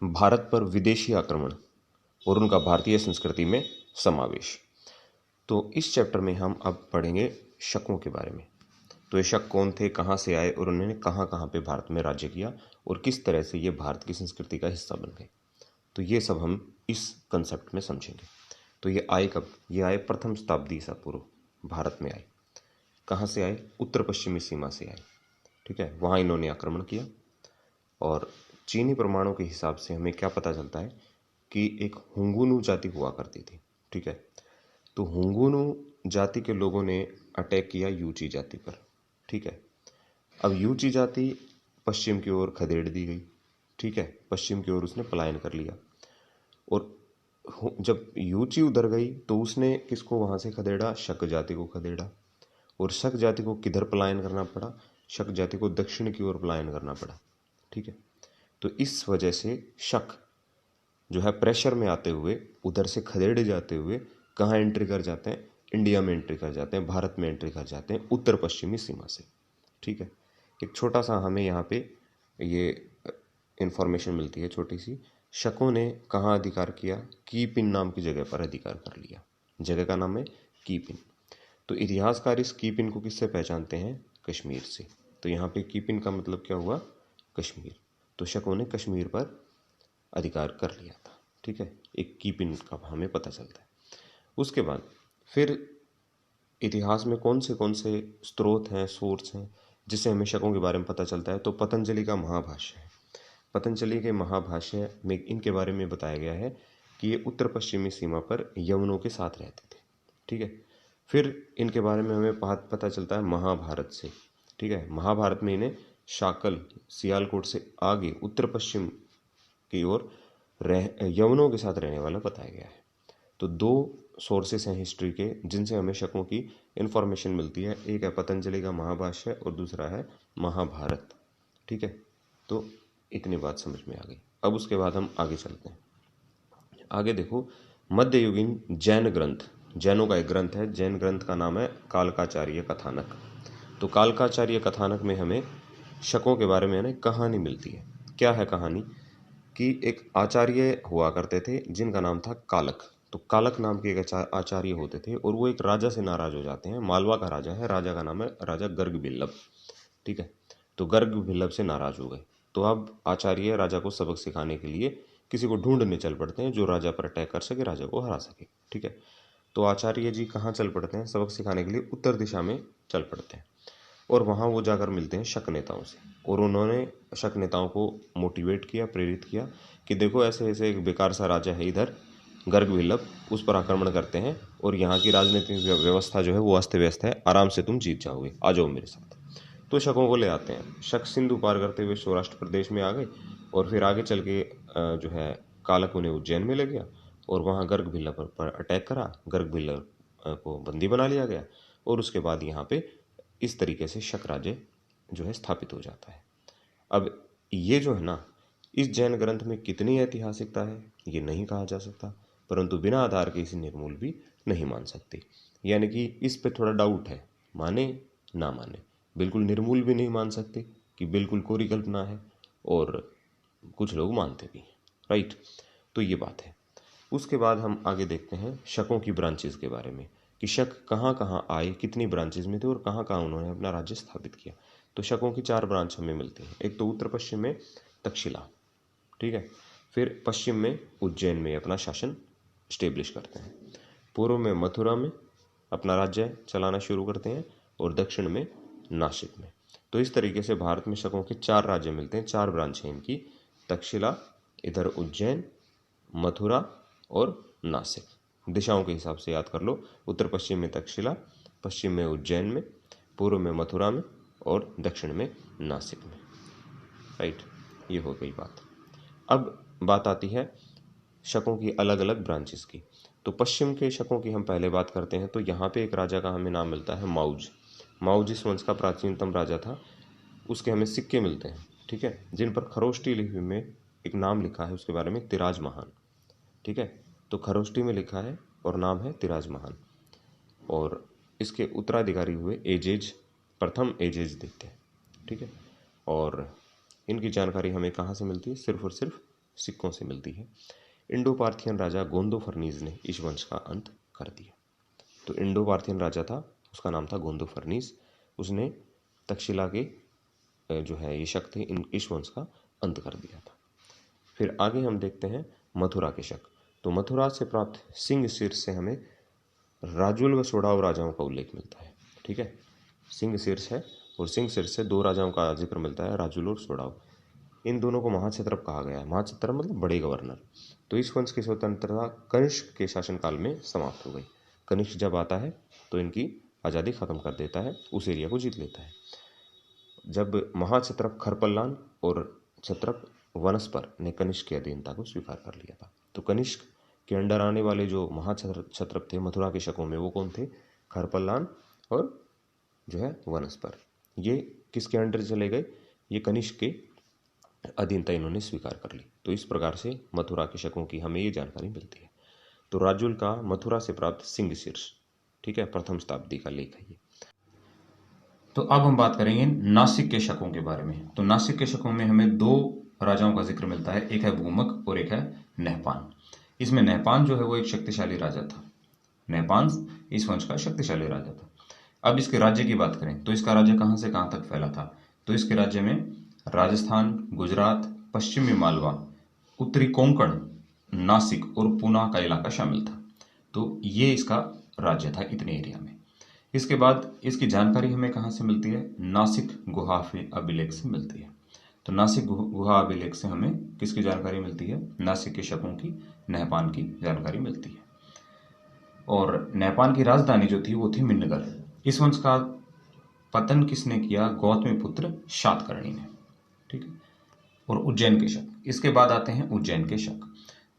भारत पर विदेशी आक्रमण और उनका भारतीय संस्कृति में समावेश। तो इस चैप्टर में हम अब पढ़ेंगे शकों के बारे में। तो ये शक कौन थे, कहाँ से आए और उन्होंने कहाँ कहाँ पे भारत में राज्य किया और किस तरह से ये भारत की संस्कृति का हिस्सा बन गए। तो ये सब हम इस कंसेप्ट में समझेंगे। तो ये आए कब? ये आए प्रथम शताब्दी ईसा पूर्व, भारत में आए। कहाँ से आए? उत्तर पश्चिमी सीमा से आए। ठीक है, वहाँ इन्होंने आक्रमण किया। और चीनी प्रमाणों के हिसाब से हमें क्या पता चलता है कि एक हुंगुनू जाति हुआ करती थी। ठीक है, तो हुंगुनू जाति के लोगों ने अटैक किया यूची जाति पर। ठीक है, अब यूची जाति पश्चिम की ओर खदेड़ दी गई। ठीक है, पश्चिम की ओर उसने पलायन कर लिया। और जब यूची उधर गई तो उसने किसको वहां से खदेड़ा? शक जाति को खदेड़ा। और शक जाति को किधर पलायन करना पड़ा? शक जाति को दक्षिण की ओर पलायन करना पड़ा। ठीक है, तो इस वजह से शक जो है प्रेशर में आते हुए उधर से खदेड़े जाते हुए कहाँ एंट्री कर जाते हैं? इंडिया में एंट्री कर जाते हैं, भारत में एंट्री कर जाते हैं उत्तर पश्चिमी सीमा से। ठीक है, एक छोटा सा हमें यहाँ पे ये इंफॉर्मेशन मिलती है छोटी सी। शकों ने कहाँ अधिकार किया? कीपिन नाम की जगह पर अधिकार कर लिया। जगह का नाम है कीपिन। तो इतिहासकार इस कीपिन को किससे पहचानते हैं? कश्मीर से। तो यहाँ पे कीपिन का मतलब क्या हुआ? कश्मीर। तो शकों ने कश्मीर पर अधिकार कर लिया था। ठीक है, एक कीपिन का हमें पता चलता है। उसके बाद फिर इतिहास में कौन से स्रोत हैं, सोर्स हैं जिससे हमें शकों के बारे में पता चलता है? तो पतंजलि का महाभाष्य है। पतंजलि के महाभाष्य में इनके बारे में बताया गया है कि ये उत्तर पश्चिमी सीमा पर यवनों के साथ रहते थे। ठीक है, फिर इनके बारे में हमें पता चलता है महाभारत से। ठीक है, महाभारत में इन्हें शाकल, सियालकोट से आगे उत्तर पश्चिम की ओर यवनों के साथ रहने वाला बताया गया है। तो दो सोर्सेस हैं हिस्ट्री के जिनसे हमें शकों की इंफॉर्मेशन मिलती है। एक है पतंजलि का महाभाष्य और दूसरा है महाभारत। ठीक है, तो इतनी बात समझ में आ गई। अब उसके बाद हम आगे चलते हैं। आगे देखो, मध्ययुगीन जैन ग्रंथ, जैनों का एक ग्रंथ है। जैन ग्रंथ का नाम है कालकाचार्य कथानक। तो कालकाचार्य कथानक में हमें शकों के बारे में ना कहानी मिलती है। क्या है कहानी? कि एक आचार्य हुआ करते थे जिनका नाम था कालक। तो कालक नाम के एक आचार्य होते थे और वो एक राजा से नाराज हो जाते हैं। मालवा का राजा है, राजा का नाम है राजा गर्ग बिल्लभ। ठीक है, तो गर्ग बिल्लभ से नाराज हो गए। तो अब आचार्य राजा को सबक सिखाने के लिए किसी को ढूंढने चल पड़ते हैं जो राजा पर अटैक कर सके, राजा को हरा सके। ठीक है, तो आचार्य जी कहाँ चल पड़ते हैं सबक सिखाने के लिए? उत्तर दिशा में चल पड़ते हैं। और वहाँ वो जाकर मिलते हैं शक नेताओं से और उन्होंने शक नेताओं को मोटिवेट किया, प्रेरित किया कि देखो ऐसे ऐसे एक बेकार सा राजा है इधर गर्ग बिल्लभ, उस पर आक्रमण करते हैं और यहाँ की राजनीतिक व्यवस्था जो है वो अस्त व्यस्त है, आराम से तुम जीत जाओगे, आ जाओ मेरे साथ। तो शकों को ले आते हैं। शक सिंधु पार करते हुए सौराष्ट्र प्रदेश में आ गए और फिर आगे चल के जो है कालक उन्हें उज्जैन में ले गया और वहाँ गर्ग बिल्लभ पर अटैक करा। गर्ग बिल्लभ को बंदी बना लिया गया और उसके बाद यहाँ पे इस तरीके से शक राज्य जो है स्थापित हो जाता है। अब ये जो है ना, इस जैन ग्रंथ में कितनी ऐतिहासिकता है ये नहीं कहा जा सकता, परंतु बिना आधार के इसे निर्मूल भी नहीं मान सकते। यानी कि इस पे थोड़ा डाउट है, माने ना माने। बिल्कुल निर्मूल भी नहीं मान सकते कि बिल्कुल कोरी कल्पना है, और कुछ लोग मानते भी हैं। राइट, तो ये बात है। उसके बाद हम आगे देखते हैं शकों की ब्रांचेस के बारे में कि शक कहाँ कहाँ आए, कितनी ब्रांचेस में थे और कहाँ कहाँ उन्होंने अपना राज्य स्थापित किया। तो शकों की 4 ब्रांच हमें मिलती हैं। एक तो उत्तर पश्चिम में तक्षशिला। ठीक है, फिर पश्चिम में उज्जैन में अपना शासन स्टेब्लिश करते हैं, पूर्व में मथुरा में अपना राज्य चलाना शुरू करते हैं और दक्षिण में नासिक में। तो इस तरीके से भारत में शकों के 4 राज्य मिलते हैं, 4 ब्रांच हैं इनकी। तक्षशिला, इधर उज्जैन, मथुरा और नासिक। दिशाओं के हिसाब से याद कर लो, उत्तर पश्चिम में तक्षशिला, पश्चिम में उज्जैन में, पूर्व में मथुरा में और दक्षिण में नासिक में। राइट, ये हो गई बात। अब बात आती है शकों की अलग अलग ब्रांचेस की। तो पश्चिम के शकों की हम पहले बात करते हैं। तो यहाँ पे एक राजा का हमें नाम मिलता है माउज। माउज इस वंश का प्राचीनतम राजा था। उसके हमें सिक्के मिलते हैं, ठीक है, जिन पर खरोष्टी लिपि में एक नाम लिखा है उसके बारे में, तिराज महान। ठीक है, तो खरोष्टी में लिखा है और नाम है तिराज महान। और इसके उत्तराधिकारी हुए एजेज, प्रथम एजेज दित्य। ठीक है, और इनकी जानकारी हमें कहाँ से मिलती है? सिर्फ और सिर्फ सिक्कों से मिलती है। इंडो पार्थियन राजा गोंदो फर्नीज ने इस वंश का अंत कर दिया। तो इंडो पार्थियन राजा था, उसका नाम था गोंदो फर्नीज, उसने तक्षशिला के जो है ये शक थे इस वंश का अंत कर दिया था। फिर आगे हम देखते हैं मथुरा के शक। तो मथुरा से प्राप्त सिंह शीर्ष से हमें राजुल व सोडाव राजाओं का उल्लेख मिलता है। ठीक है, सिंह शीर्ष है और सिंह शीर्ष से 2 राजाओं का जिक्र मिलता है, राजुल और सोडाव। इन दोनों को महाक्षत्रप कहा गया है। महाक्षत्रप मतलब बड़े गवर्नर। तो इस वंश की स्वतंत्रता कनिष्क के शासनकाल में समाप्त हो गई। कनिष्क जब आता है तो इनकी आज़ादी खत्म कर देता है, उस एरिया को जीत लेता है। जब महाक्षत्रप खरपल्लान और क्षत्रप वनस्पर ने कनिष्क की अधीनता को स्वीकार कर लिया था। तो कनिष्क के अंडर आने वाले जो महाक्षत्रप थे मथुरा के शकों में, वो कौन थे? खरपल्लान और जो है वनस्पर। ये किसके अंडर चले गए? ये कनिष्क के अधीनता इन्होंने स्वीकार कर ली। तो इस प्रकार से मथुरा के शकों की हमें ये जानकारी मिलती है। तो राजुल का मथुरा से प्राप्त सिंह शीर्ष, ठीक है, 1वीं शताब्दी का लेख है ये। तो अब हम बात करेंगे नासिक के शकों के बारे में। तो नासिक के शकों में हमें 2 राजाओं का जिक्र मिलता है, एक है भूमक और एक है नहपान। इसमें नहपान जो है वो एक शक्तिशाली राजा था। नहपान इस वंश का शक्तिशाली राजा था। अब इसके राज्य की बात करें तो इसका राज्य कहां से कहां तक फैला था? तो इसके राज्य में राजस्थान, गुजरात, पश्चिमी मालवा, उत्तरी कोंकण, नासिक और पूना का इलाका शामिल था। तो ये इसका राज्य था इतने एरिया में। इसके बाद इसकी जानकारी हमें कहाँ से मिलती है? नासिक गुहा अभिलेख से मिलती है। तो नासिक गुहा अभिलेख से हमें किसकी जानकारी मिलती है? नासिक के शकों की, नहपान की जानकारी मिलती है। और नहपान की राजधानी जो थी वो थी मिन्नगर। इस वंश का पतन किसने किया? गौतमी पुत्र शातकर्णी ने। ठीक है। और उज्जैन के शक, इसके बाद आते हैं उज्जैन के शक।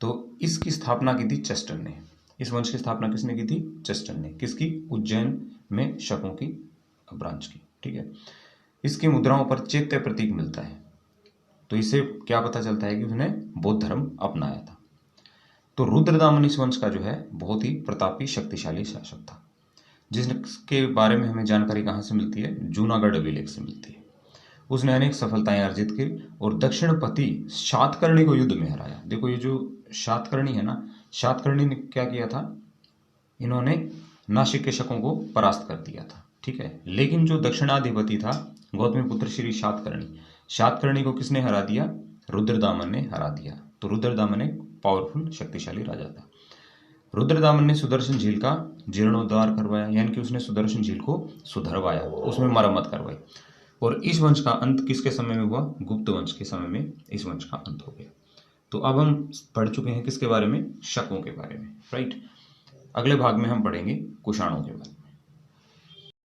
तो इसकी स्थापना की थी चेस्टन ने। इस वंश की स्थापना किसने की थी? चेस्टन ने। किसकी? उज्जैन में शकों की ब्रांच की। ठीक है। इसकी मुद्राओं पर चैत्य प्रतीक मिलता है। तो इससे क्या पता चलता है कि उसने बौद्ध धर्म अपनाया था। तो रुद्रदामन इस वंश का जो है बहुत ही प्रतापी शक्तिशाली शासक था, जिसके बारे में हमें जानकारी कहाँ से मिलती है? जूनागढ़ अभिलेख से मिलती है। उसने अनेक सफलताएं अर्जित की और दक्षिणपति शातकर्णी को युद्ध में हराया। देखो ये जो शातकर्णी है ना, शातकर्णी ने क्या किया था? इन्होंने नासिक के शकों को परास्त कर दिया था। ठीक है। लेकिन जो दक्षिणाधिपति था गौतमीपुत्र श्री शातकर्णी, शातकर्णी को किसने हरा दिया? रुद्रदामन ने हरा दिया। तो रुद्रदामन एक पावरफुल शक्तिशाली राजा था। रुद्रदामन ने सुदर्शन झील का जीर्णोद्धार करवाया, यानी कि उसने सुदर्शन झील को सुधरवाया, उसमें मरम्मत करवाई। और इस वंश का अंत किसके समय में हुआ? गुप्त वंश के समय में इस वंश का अंत हो गया। तो अब हम पढ़ चुके हैं किसके बारे में? शकों के बारे में, राइट। अगले भाग में हम पढ़ेंगे कुषाणों के बारे में।